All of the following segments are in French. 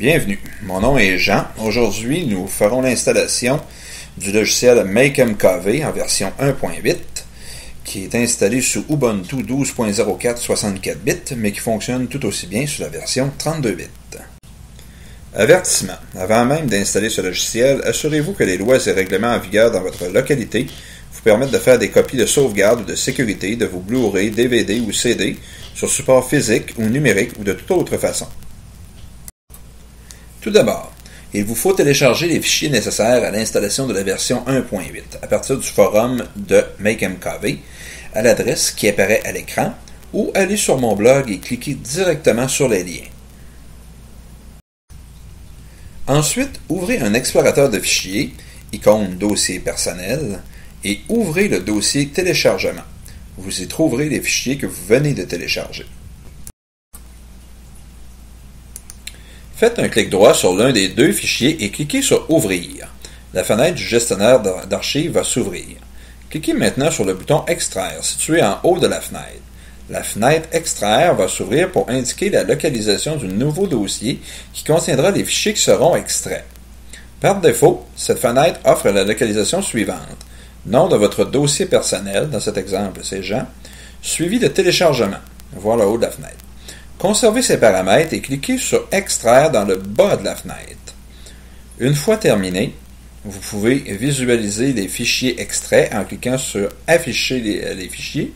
Bienvenue, mon nom est Jean. Aujourd'hui, nous ferons l'installation du logiciel MakeMKV en version 1.8 qui est installé sous Ubuntu 12.04 64 bits mais qui fonctionne tout aussi bien sous la version 32 bits. Avertissement. Avant même d'installer ce logiciel, assurez-vous que les lois et règlements en vigueur dans votre localité vous permettent de faire des copies de sauvegarde ou de sécurité de vos Blu-ray, DVD ou CD sur support physique ou numérique ou de toute autre façon. Tout d'abord, il vous faut télécharger les fichiers nécessaires à l'installation de la version 1.8 à partir du forum de MakeMKV à l'adresse qui apparaît à l'écran ou aller sur mon blog et cliquer directement sur les liens. Ensuite, ouvrez un explorateur de fichiers, icône dossier personnel, et ouvrez le dossier téléchargement. Vous y trouverez les fichiers que vous venez de télécharger. Faites un clic droit sur l'un des deux fichiers et cliquez sur « Ouvrir ». La fenêtre du gestionnaire d'archives va s'ouvrir. Cliquez maintenant sur le bouton « Extraire » situé en haut de la fenêtre. La fenêtre « Extraire » va s'ouvrir pour indiquer la localisation du nouveau dossier qui contiendra les fichiers qui seront extraits. Par défaut, cette fenêtre offre la localisation suivante. Nom de votre dossier personnel, dans cet exemple c'est Jean, suivi de téléchargement, voir le haut de la fenêtre. Conservez ces paramètres et cliquez sur « Extraire » dans le bas de la fenêtre. Une fois terminé, vous pouvez visualiser les fichiers extraits en cliquant sur « Afficher les fichiers ».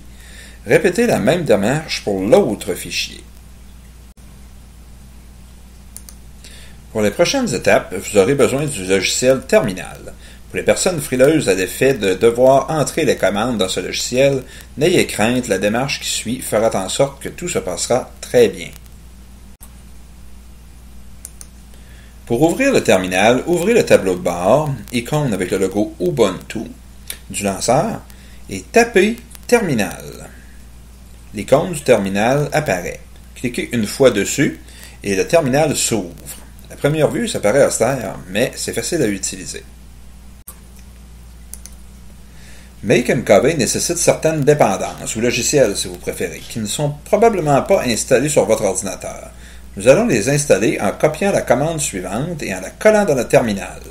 Répétez la même démarche pour l'autre fichier. Pour les prochaines étapes, vous aurez besoin du logiciel Terminal. Pour les personnes frileuses à l'effet de devoir entrer les commandes dans ce logiciel, n'ayez crainte, la démarche qui suit fera en sorte que tout se passera très bien. Pour ouvrir le terminal, ouvrez le tableau de bord, icône avec le logo Ubuntu du lanceur, et tapez Terminal. L'icône du terminal apparaît. Cliquez une fois dessus et le terminal s'ouvre. À première vue, ça paraît austère, mais c'est facile à utiliser. MakeMKV nécessite certaines dépendances, ou logiciels si vous préférez, qui ne sont probablement pas installés sur votre ordinateur. Nous allons les installer en copiant la commande suivante et en la collant dans le terminal.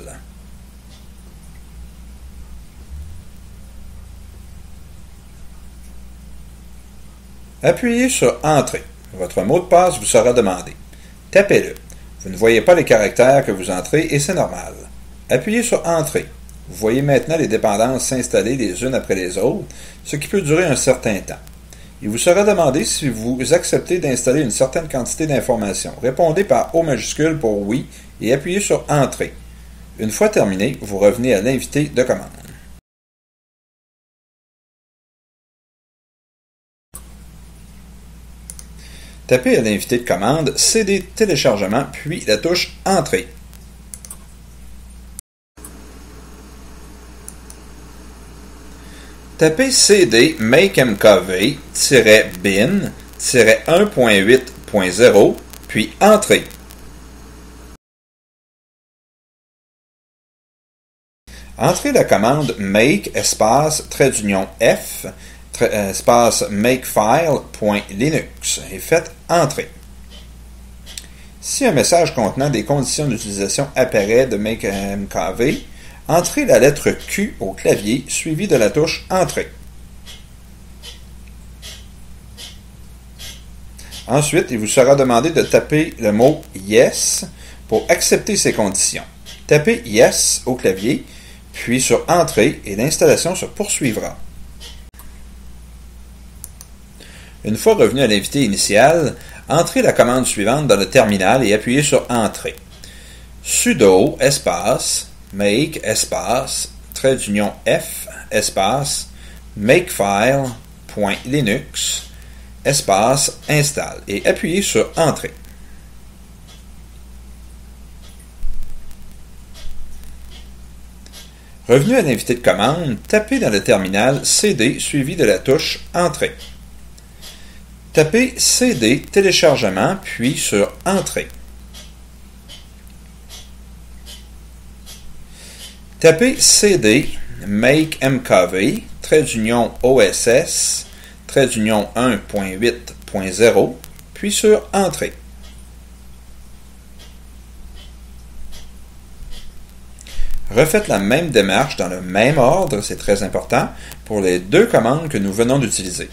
Appuyez sur « Entrée ». Votre mot de passe vous sera demandé. Tapez-le. Vous ne voyez pas les caractères que vous entrez et c'est normal. Appuyez sur « Entrée ». Vous voyez maintenant les dépendances s'installer les unes après les autres, ce qui peut durer un certain temps. Il vous sera demandé si vous acceptez d'installer une certaine quantité d'informations. Répondez par O majuscule pour « Oui » et appuyez sur « Entrée ». Une fois terminé, vous revenez à l'invité de commande. Tapez à l'invité de commande CD téléchargement puis la touche « Entrée ». Tapez CD MakeMKV-bin-1.8.0 puis Entrée. Entrez la commande make --f --makefile.linux et faites Entrée. Si un message contenant des conditions d'utilisation apparaît de MakeMKV, entrez la lettre Q au clavier, suivie de la touche Entrée. Ensuite, il vous sera demandé de taper le mot Yes pour accepter ces conditions. Tapez Yes au clavier, puis sur Entrée et l'installation se poursuivra. Une fois revenu à l'invité initial, entrez la commande suivante dans le terminal et appuyez sur Entrée. Sudo espace make espace --f espace makefile.linux espace install et appuyez sur Entrée. Revenu à l'invité de commande, tapez dans le terminal CD suivi de la touche Entrée. Tapez CD téléchargement puis sur Entrée. Tapez CD MakeMKV OSS 1.8.0 puis sur Entrée. Refaites la même démarche dans le même ordre, c'est très important, pour les deux commandes que nous venons d'utiliser.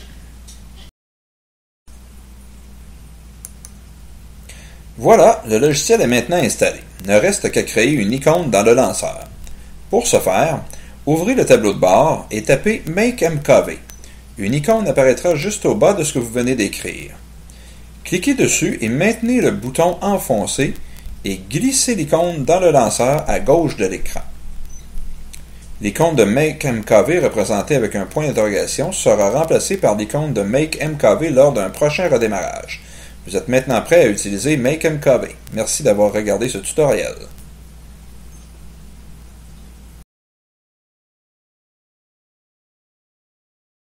Voilà, le logiciel est maintenant installé. Il ne reste qu'à créer une icône dans le lanceur. Pour ce faire, ouvrez le tableau de bord et tapez Make MKV. Une icône apparaîtra juste au bas de ce que vous venez d'écrire. Cliquez dessus et maintenez le bouton enfoncé et glissez l'icône dans le lanceur à gauche de l'écran. L'icône de Make MKV représentée avec un point d'interrogation sera remplacée par l'icône de Make MKV lors d'un prochain redémarrage. Vous êtes maintenant prêt à utiliser Make MKV. Merci d'avoir regardé ce tutoriel.